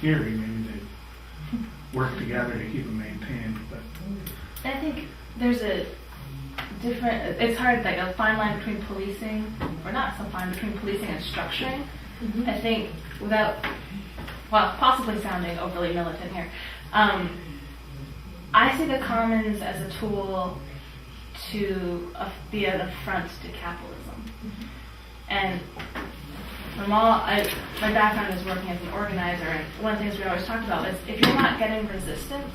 theory, maybe they work together to keep them maintained. But I think there's a different, it's hard, like a fine line between policing, or not so fine, between policing and structuring. I think without, well, possibly sounding overly militant here, I see the commons as a tool to be an affront to capitalism. And my background is working as an organizer, and one of the things we always talked about is if you're not getting resistance,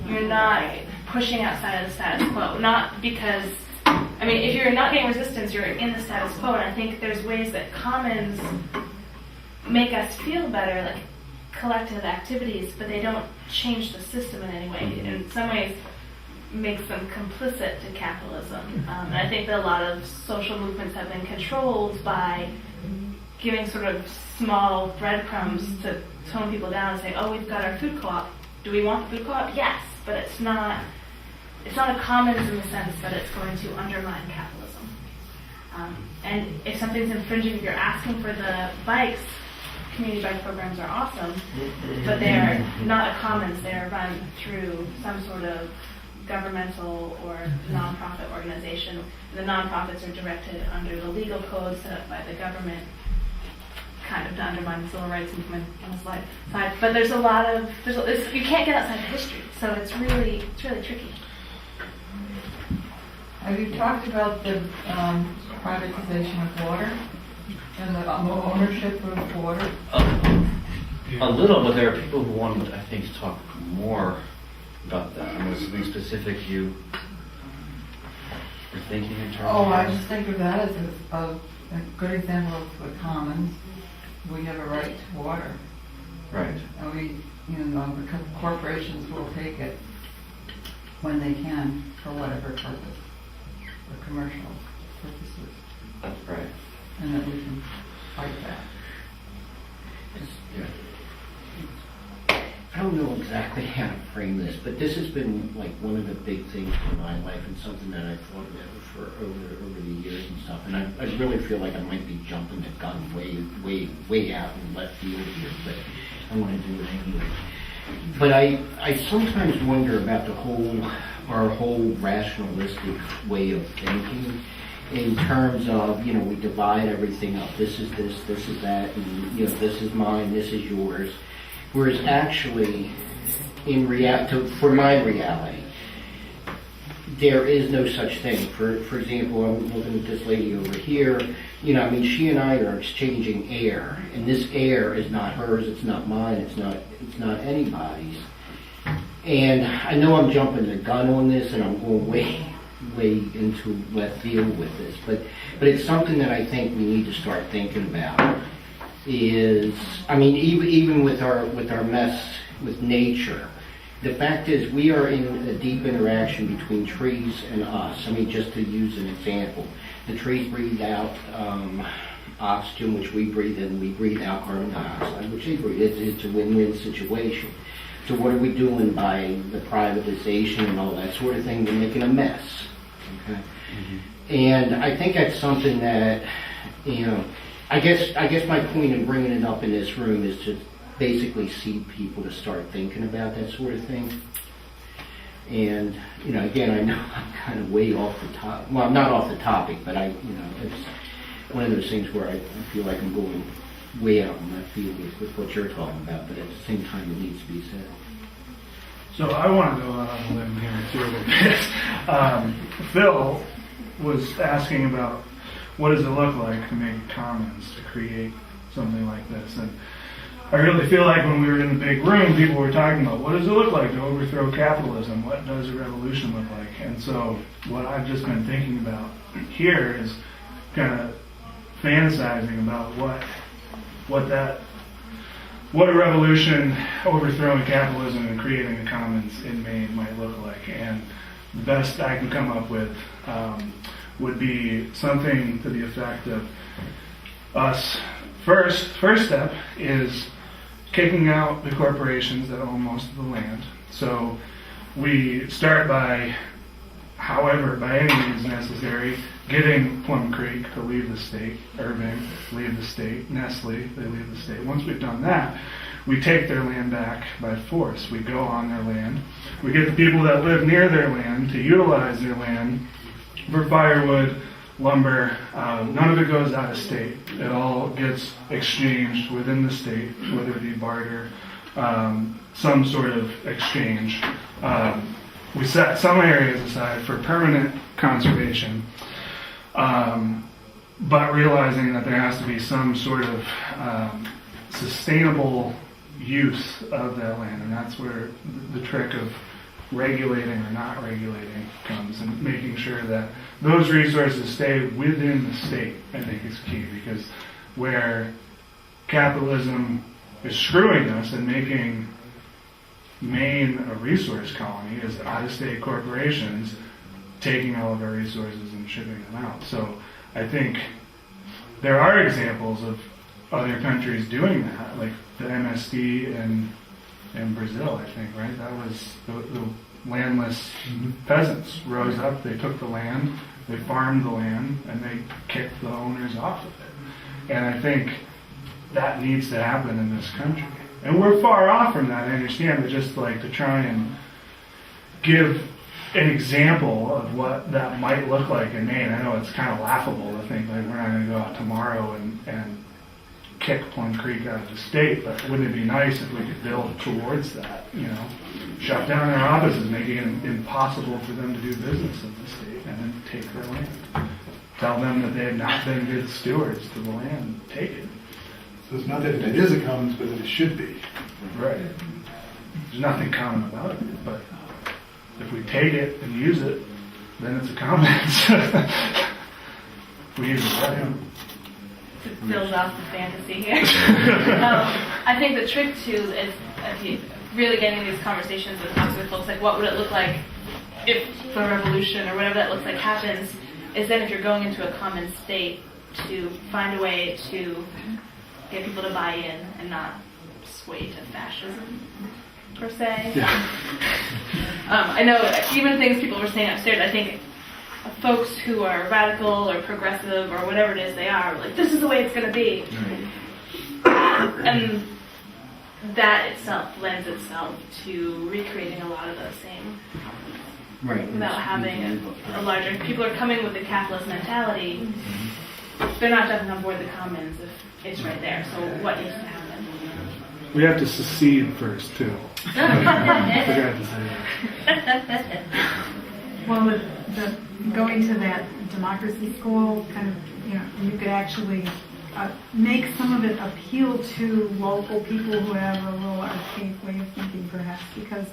you're not pushing outside of the status quo. Not because, I mean, if you're not getting resistance, you're in the status quo, and I think there's ways that commons make us feel better, like collective activities, but they don't change the system in any way. In some ways, makes them complicit to capitalism. And I think that a lot of social movements have been controlled by giving sort of small breadcrumbs to tone people down and say, oh, we've got our food co-op. Do we want the food co-op? Yes, but it's not a commons in the sense that it's going to undermine capitalism. And if something's infringing, if you're asking for the bikes, community bike programs are awesome, but they're not a commons. They're run through some sort of governmental or nonprofit organization. The nonprofits are directed under the legal code set up by the government, kind of to undermine the civil rights movement on the side. But there's a lot of, you can't get outside of history, so it's really tricky. Have you talked about the privatization of water and the ownership of water? A little, but there are people who want, I think, to talk more about that. I mean, was something specific you were thinking in terms of? Oh, I just think of that as a good example of the commons. We have a right to water. Right. And the corporations will take it when they can for whatever purpose, for commercial purposes. Right. And that we can fight that. Yeah. I don't know exactly how to frame this, but this has been like one of the big things in my life and something that I've thought about for over the years and stuff. And I really feel like I might be jumping the gun way out in left field here, but I want to do it anyway. But I sometimes wonder about our whole rationalistic way of thinking in terms of, we divide everything up. This is this is that, and this is mine, this is yours. Whereas actually, for my reality, there is no such thing. For example, I'm looking at this lady over here. She and I are exchanging air, and this air is not hers. It's not mine. It's not anybody's. And I know I'm jumping the gun on this, and I'm going way into left field with this, but it's something that I think we need to start thinking about. Even with our mess with nature, the fact is we are in a deep interaction between trees and us. Just to use an example, the trees breathe out oxygen, which we breathe in. We breathe out carbon dioxide, which they breathe. It's a win-win situation. So what are we doing by the privatization and all that sort of thing? We're making a mess. Okay, and I think that's something that I guess my point in bringing it up in this room is to basically see people to start thinking about that sort of thing. And again, I know I'm kind of way off the top. Well, I'm not off the topic, but it's one of those things where I feel like I'm going way out in left field with what you're talking about, but at the same time, it needs to be said. so I want to go out on a limb here too a little bit. Phil was asking about what does it look like to make commons, to create something like this, and I really feel like when we were in the big room, people were talking about what does it look like to overthrow capitalism? What does a revolution look like? And so what I've just been thinking about here is kind of fantasizing about what a revolution overthrowing capitalism and creating a commons in Maine might look like. And the best I can come up with would be something to the effect of us. First step is kicking out the corporations that own most of the land. So we start by, by any means necessary, getting Plum Creek to leave the state, Irving leave the state, Nestle, they leave the state. Once we've done that, we take their land back by force. We go on their land. We get the people that live near their land to utilize their land for firewood, lumber. None of it goes out of state. It all gets exchanged within the state, whether it be barter, some sort of exchange. We set some areas aside for permanent conservation, but realizing that there has to be some sort of sustainable use of that land, and that's where the trick of regulating or not regulating comes, and making sure that those resources stay within the state, I think is key, because where capitalism is screwing us and making Maine a resource colony is out-of-state corporations taking all of our resources and shipping them out. So I think there are examples of other countries doing that, like the MSD in Brazil, I think, right? That was the landless peasants rose up, they took the land, they farmed the land, and they kicked the owners off of it. And I think that needs to happen in this country. And we're far off from that, I understand, but just like to try and give an example of what that might look like in Maine. I know it's kind of laughable to think like we're not going to go out tomorrow and kick Plum Creek out of the state, but wouldn't it be nice if we could build towards that, you know? Shut down their offices, making it impossible for them to do business in the state, and then take their land. Tell them that they have not been good stewards to the land, take it. So it's not that it is a commons, but that it should be. Right. There's nothing common about it, but if we take it and use it, then it's a commons. If we use it right. To build off the fantasy here. I think the trick too is if you really getting these conversations with folks, like what would it look like if the revolution or whatever that looks like happens, is then if you're going into a common state to find a way to get people to buy in and not sway to fascism, per se. Yeah. I know even things people were saying upstairs, I think folks who are radical or progressive or whatever it is they are, like, this is the way it's going to be. And that itself lends itself to recreating a lot of those same problems. Right. Without having a larger... People are coming with a capitalist mentality. They're not jumping on board the commons if it's right there. So what needs to happen? We have to secede first, too. I forgot to say that. Well, going to that democracy school, kind of, you know, you could actually make some of it appeal to local people who have a little archaic way of thinking, perhaps, because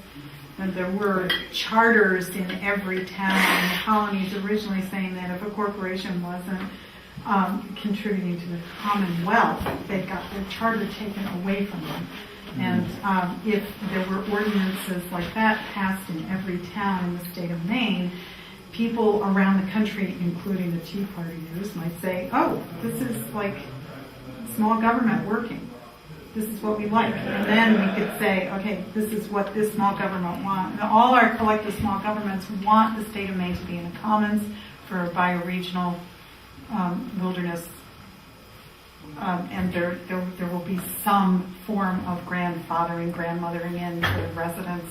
there were charters in every town in the colonies originally saying that if a corporation wasn't contributing to the commonwealth, they got their charter taken away from them. And if there were ordinances like that passed in every town in the state of Maine, people around the country, including the Tea Partiers, might say, oh, this is like small government working. This is what we like. And then we could say, okay, this is what this small government wants. All our collective small governments want the state of Maine to be in the commons for bioregional wilderness. And there will be some form of grandfathering, grandmothering in for the residents,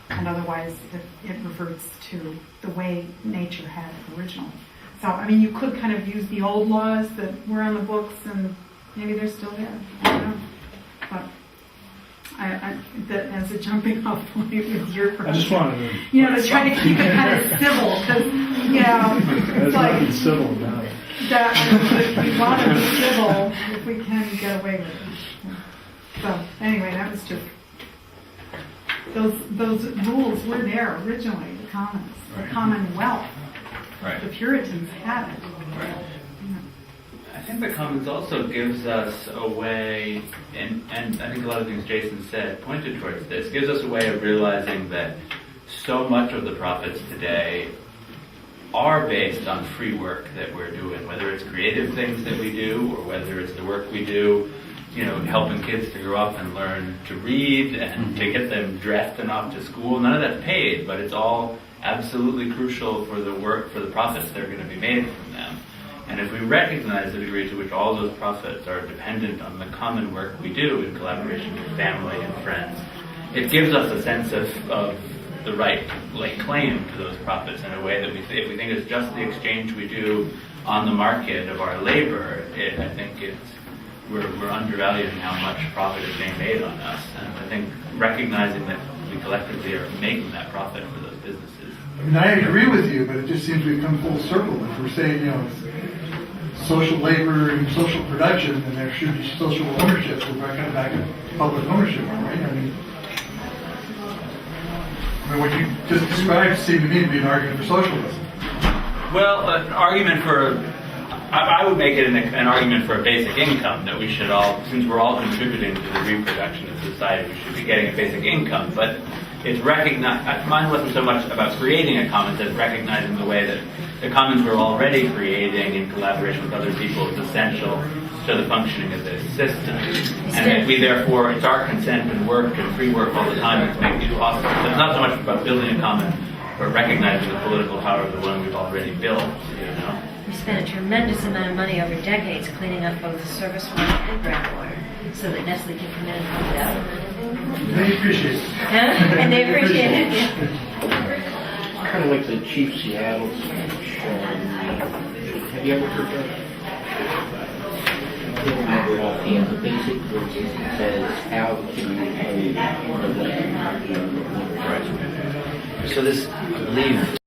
and otherwise it reverts to the way nature had it originally. So, I mean, you could kind of use the old laws that were on the books, and maybe they're still there. I don't know. But that as a jumping off point with your I just wanted to... you know, to try to keep it kind of civil, because, you know, There's it's like... nothing civil about it. that we want to be civil if we can get away with it. So anyway, that was just those rules were there originally. The commons, the Commonwealth. Right. The Puritans had it. Right. I think the Commons also gives us a way, and I think a lot of things Jason said pointed towards this, gives us a way of realizing that so much of the profits today are based on free work that we're doing, whether it's creative things that we do or whether it's the work we do, you know, helping kids to grow up and learn to read and to get them dressed and off to school. None of that's paid, but it's all absolutely crucial for the work, for the profits that are going to be made from them. And if we recognize the degree to which all those profits are dependent on the common work we do in collaboration with family and friends, it gives us a sense of the right claim to those profits in a way that if we think it's just the exchange we do on the market of our labor, I think we're undervaluing how much profit is being made on us. And I think recognizing that we collectively are making that profit for those businesses. I mean, I agree with you, but it just seems we've come full circle. If we're saying, it's social labor and social production, then there should be social ownership. We're kind of back to public ownership, right? I mean, what you just described seemed to me to be an argument for socialism. Well, an argument for, I would make it an argument for a basic income, that we should all, since we're all contributing to the reproduction of society, we should be getting a basic income. But it's mine wasn't so much about creating a commons as recognizing the way that the commons we're already creating in collaboration with other people is essential to the functioning of this system. And that we therefore, it's our consent and work and free work all the time that's making it possible. So it's not so much about building a common, but recognizing the political power of the one we've already built, We spent a tremendous amount of money over decades cleaning up both surface water and groundwater so that Nestle can come in and pump it out. They appreciate it. Huh? And they appreciate it. Kind of like the Chief Seattle speech. Have you ever heard that? I don't remember it offhand. The basic verse says, how can you pay the land? So this, I believe,